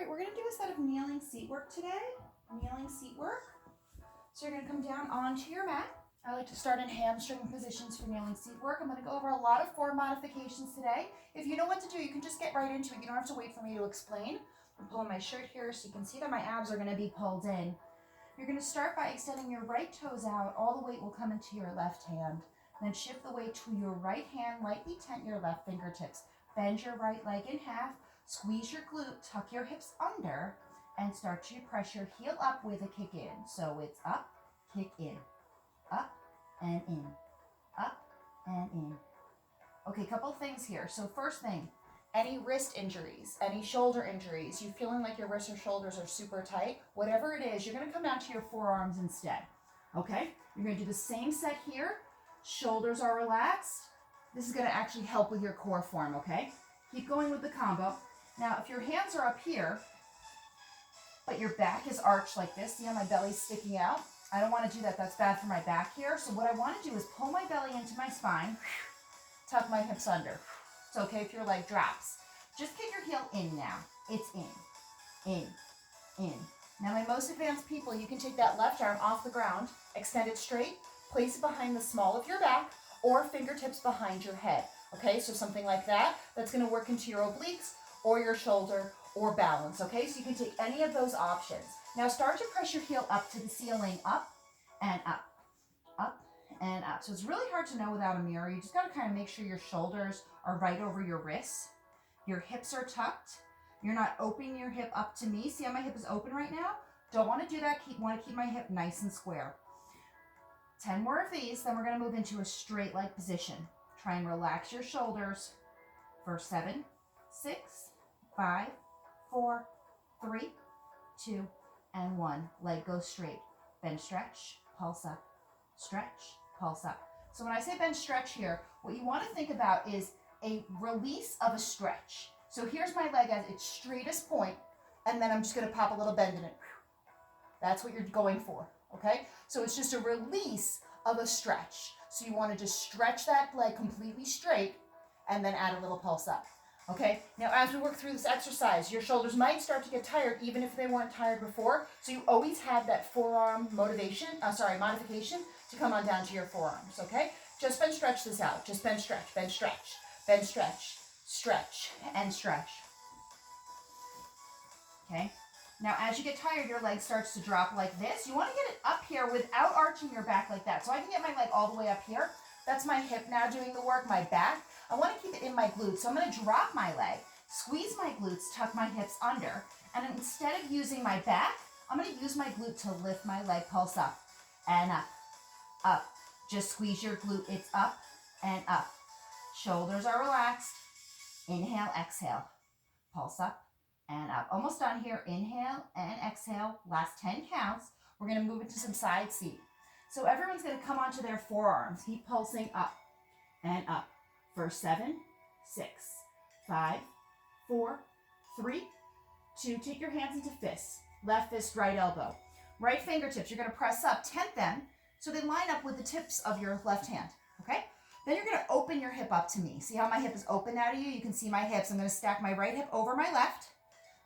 right, we're going to do a set of kneeling seat work today. Kneeling seat work. So you're going to come down onto your mat. I like to start in hamstring positions for kneeling seat work. I'm going to go over a lot of form modifications today. If you know what to do, you can just get right into it. You don't have to wait for me to explain. I'm pulling my shirt here so you can see that my abs are going to be pulled in. You're going to start by extending your right toes out. All the weight will come into your left hand. Then shift the weight to your right hand. Lightly tent your left fingertips. Bend your right leg in half. Squeeze your glute. Tuck your hips under. And start to press your heel up with a kick in. So it's up, kick in. Up and in. Up and in. Okay, couple things here. So first thing, any wrist injuries, any shoulder injuries, you feeling like your wrists or shoulders are super tight, whatever it is, you're going to come down to your forearms instead. Okay? You're going to do the same set here. Shoulders are relaxed. This is going to actually help with your core form, okay? Keep going with the combo. Now, if your hands are up here, but your back is arched like this, see how my belly's sticking out? I don't want to do that. That's bad for my back here. So what I want to do is pull my belly into my spine, tuck my hips under. It's okay if your leg drops. Just kick your heel in now. It's in. Now, my most advanced people, you can take that left arm off the ground, extend it straight, place it behind the small of your back, or fingertips behind your head. Okay, so something like that. That's going to work into your obliques or your shoulder or balance. Okay, so you can take any of those options. Now, start to press your heel up to the ceiling, up and up, up and up. So it's really hard to know without a mirror. You just got to kind of make sure your shoulders are right over your wrists. Your hips are tucked. You're not opening your hip up to me. See how my hip is open right now? Don't want to do that. Want to keep my hip nice and square. 10 more of these, then we're going to move into a straight leg position. Try and relax your shoulders for 7, 6, 5, 4, 3, 2, and 1. Leg goes straight. Bend, stretch, pulse up. Stretch, pulse up. So when I say bend, stretch here, what you want to think about is a release of a stretch. So here's my leg at its straightest point, and then I'm just going to pop a little bend in it. That's what you're going for, okay? So it's just a release of a stretch. So you want to just stretch that leg completely straight and then add a little pulse up, okay? Now, as we work through this exercise, your shoulders might start to get tired even if they weren't tired before. So you always have that forearm modification to come on down to your forearms, okay? Just bend, stretch this out. Just bend, stretch, bend, stretch, bend, stretch, stretch, and stretch. Okay? Now, as you get tired, your leg starts to drop like this. You want to get it up here without arching your back like that. So I can get my leg all the way up here. That's my hip now doing the work, my back. I want to keep it in my glutes. So I'm going to drop my leg, squeeze my glutes, tuck my hips under. And instead of using my back, I'm going to use my glute to lift my leg, pulse up and up, up. Just squeeze your glute. It's up and up. Shoulders are relaxed. Inhale, exhale. Pulse up and up. Almost done here. Inhale and exhale. Last 10 counts. We're going to move into some side seat. So everyone's going to come onto their forearms. Keep pulsing up and up for 7, 6, 5, 4, 3, 2. Take your hands into fists. Left fist, right elbow. Right fingertips, you're going to press up, tent them so they line up with the tips of your left hand, okay? Then you're going to open your hip up to me. See how my hip is open now to you? You can see my hips. I'm going to stack my right hip over my left.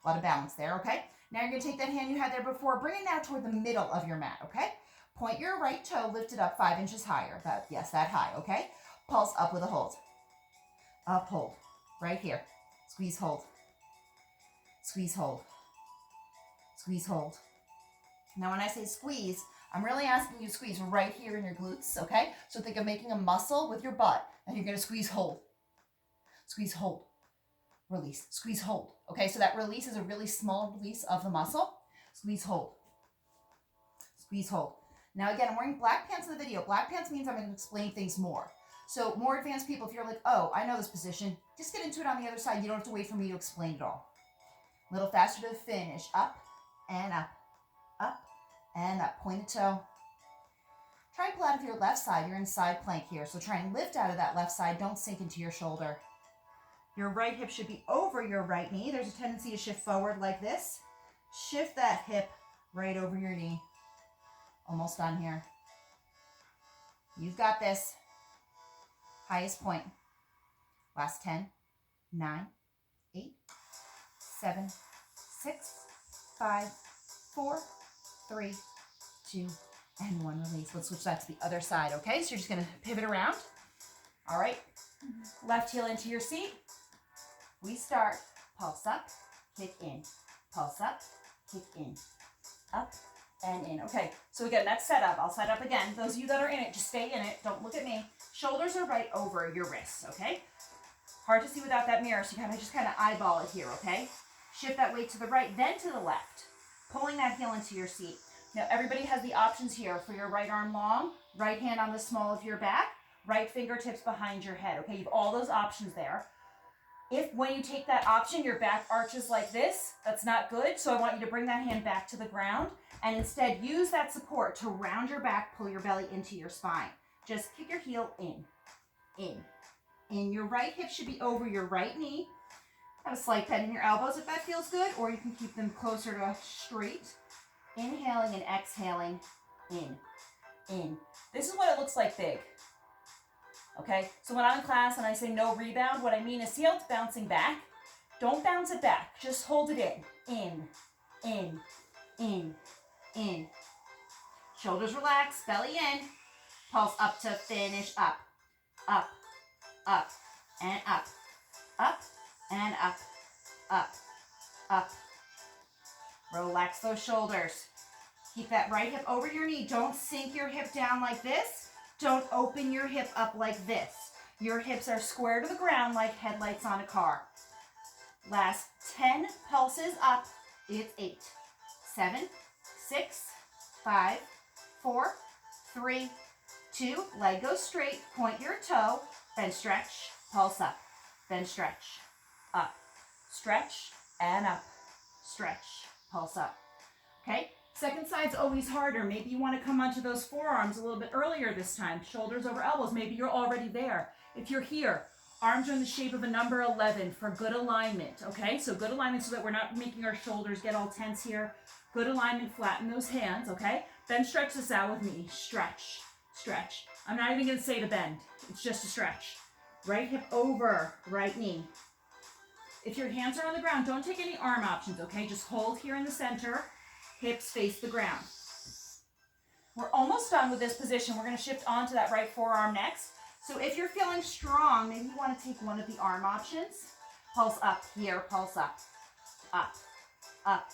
A lot of balance there, okay? Now you're going to take that hand you had there before, bring it now toward the middle of your mat, okay? Point your right toe, lift it up 5 inches higher. Yes, that high, okay? Pulse up with a hold. Up, hold. Right here. Squeeze, hold. Squeeze, hold. Squeeze, hold. Now when I say squeeze, I'm really asking you to squeeze right here in your glutes, okay? So think of making a muscle with your butt, and you're going to squeeze, hold. Squeeze, hold. Release. Squeeze, hold. Okay, so that release is a really small release of the muscle. Squeeze, hold. Squeeze, hold. Now again, I'm wearing black pants in the video. Black pants means I'm going to explain things more. So more advanced people, if you're like, oh, I know this position, just get into it on the other side. You don't have to wait for me to explain it all. A little faster to the finish. Up and up. Up and up. Pointed toe. Try and pull out of your left side. You're in side plank here. So try and lift out of that left side. Don't sink into your shoulder. Your right hip should be over your right knee. There's a tendency to shift forward like this. Shift that hip right over your knee. Almost done here. You've got this. Highest point. Last 10, 9, 8, 7, 6, 5, 4, 3, 2, and 1. Release. Let's switch that to the other side, okay? So you're just going to pivot around. All right. Left heel into your seat. We start. Pulse up, kick in. Pulse up, kick in. Up and in. Okay, so again, that's set up. I'll set up again. Those of you that are in it, just stay in it. Don't look at me. Shoulders are right over your wrists, okay? Hard to see without that mirror, so you just kind of eyeball it here, okay? Shift that weight to the right, then to the left. Pulling that heel into your seat. Now, everybody has the options here for your right arm long, right hand on the small of your back, right fingertips behind your head, okay? You have all those options there. If when you take that option, your back arches like this, that's not good. So I want you to bring that hand back to the ground and instead use that support to round your back, pull your belly into your spine. Just kick your heel in, in. And your right hip should be over your right knee. Have a slight bend in your elbows if that feels good, or you can keep them closer to straight. Inhaling and exhaling, in, in. This is what it looks like big. Okay, so when I'm in class and I say no rebound, what I mean is see how it's bouncing back? Don't bounce it back, just hold it in, in, in, in. Shoulders relax, belly in. Pulse up to finish, up, up, up, and up, up, and up, up, up. Relax those shoulders. Keep that right hip over your knee. Don't sink your hip down like this. Don't open your hip up like this. Your hips are square to the ground like headlights on a car. Last 10 pulses up. It's 8, 7, 6, 5, 4, 3, 2. Leg goes straight. Point your toe. Then stretch. Pulse up. Then stretch. Up. Stretch and up. Stretch. Pulse up. Okay? Second side's always harder. Maybe you want to come onto those forearms a little bit earlier this time. Shoulders over elbows. Maybe you're already there. If you're here, arms are in the shape of a number 11 for good alignment, okay? So good alignment so that we're not making our shoulders get all tense here. Good alignment, flatten those hands, okay? Then stretch this out with me. Stretch, stretch. I'm not even going to say to bend. It's just a stretch. Right hip over, right knee. If your hands are on the ground, don't take any arm options, okay? Just hold here in the center. Hips face the ground. We're almost done with this position. We're going to shift onto that right forearm next. So if you're feeling strong, maybe you want to take one of the arm options. Pulse up here, pulse up, up, up.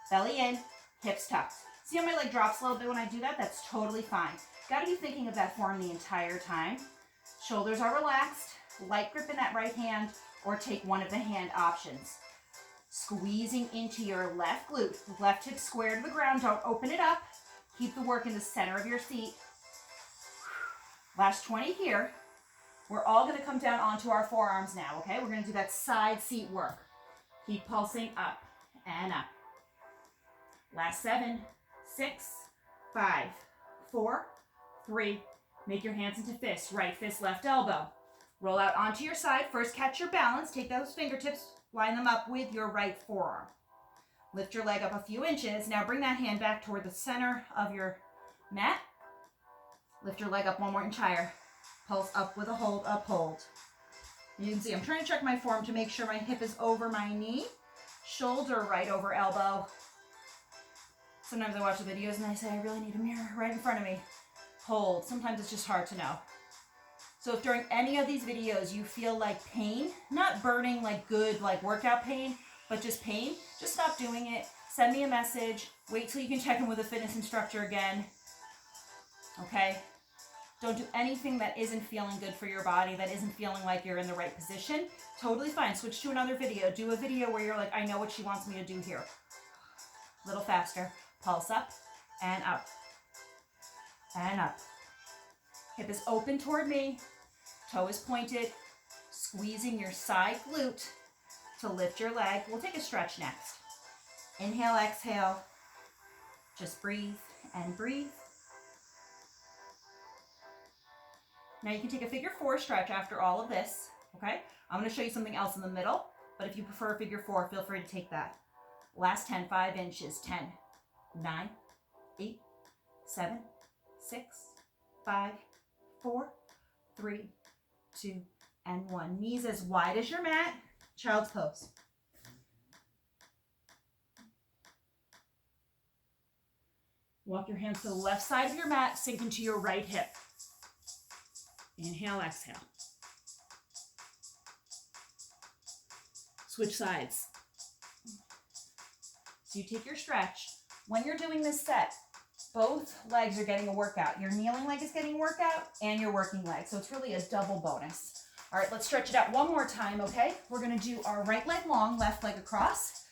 Belly in, hips tucked. See how my leg drops a little bit when I do that? That's totally fine. Got to be thinking of that form the entire time. Shoulders are relaxed. Light grip in that right hand, or take one of the hand options. Squeezing into your left glute. Left hip square to the ground. Don't open it up. Keep the work in the center of your seat. Last 20 here. We're all going to come down onto our forearms now, okay? We're going to do that side seat work. Keep pulsing up and up. Last 7, 6, 5, 4, 3. Make your hands into fists. Right fist, left elbow. Roll out onto your side. First, catch your balance. Take those fingertips. Line them up with your right forearm. Lift your leg up a few inches. Now bring that hand back toward the center of your mat. Lift your leg up one more inch higher. Pulse up with a hold, uphold. You can see I'm trying to check my form to make sure my hip is over my knee. Shoulder right over elbow. Sometimes I watch the videos and I say, I really need a mirror right in front of me. Hold. Sometimes it's just hard to know. So if during any of these videos you feel like pain, not burning like good like workout pain, but just pain, just stop doing it. Send me a message. Wait till you can check in with a fitness instructor again. Okay? Don't do anything that isn't feeling good for your body, that isn't feeling like you're in the right position. Totally fine. Switch to another video. Do a video where you're like, I know what she wants me to do here. A little faster. Pulse up and up and up. Hip is open toward me. Toe is pointed. Squeezing your side glute to lift your leg. We'll take a stretch next. Inhale, exhale. Just breathe and breathe. Now you can take a figure 4 stretch after all of this, okay? I'm going to show you something else in the middle, but if you prefer a figure 4, feel free to take that. Last 10, 5 inches, 10, 9, 8, 7, 6, 5, 4, 3, 2, and 1. Knees as wide as your mat. Child's pose. Walk your hands to the left side of your mat, sink into your right hip. Inhale, exhale. Switch sides. So you take your stretch. When you're doing this set, both legs are getting a workout. Your kneeling leg is getting a workout and your working leg. So it's really a double bonus. All right, let's stretch it out one more time, okay? We're gonna do our right leg long, left leg across,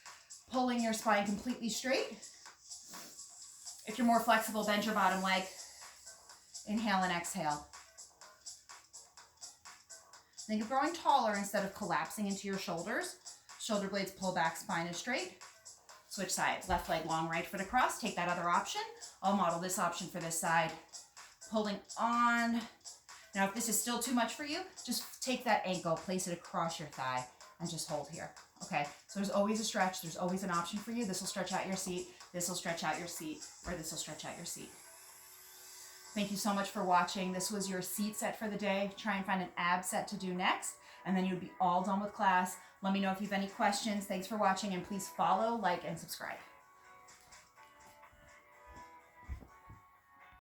pulling your spine completely straight. If you're more flexible, bend your bottom leg. Inhale and exhale. Think of growing taller instead of collapsing into your shoulders. Shoulder blades pull back, spine is straight. Switch sides. Left leg long, right foot across. Take that other option. I'll model this option for this side. Pulling on. Now, if this is still too much for you, just take that ankle, place it across your thigh, and just hold here. Okay, so there's always a stretch. There's always an option for you. This will stretch out your seat. This will stretch out your seat, or this will stretch out your seat. Thank you so much for watching. This was your seat set for the day. Try and find an ab set to do next, and then you'll be all done with class. Let me know if you have any questions. Thanks for watching, and please follow, like, and subscribe.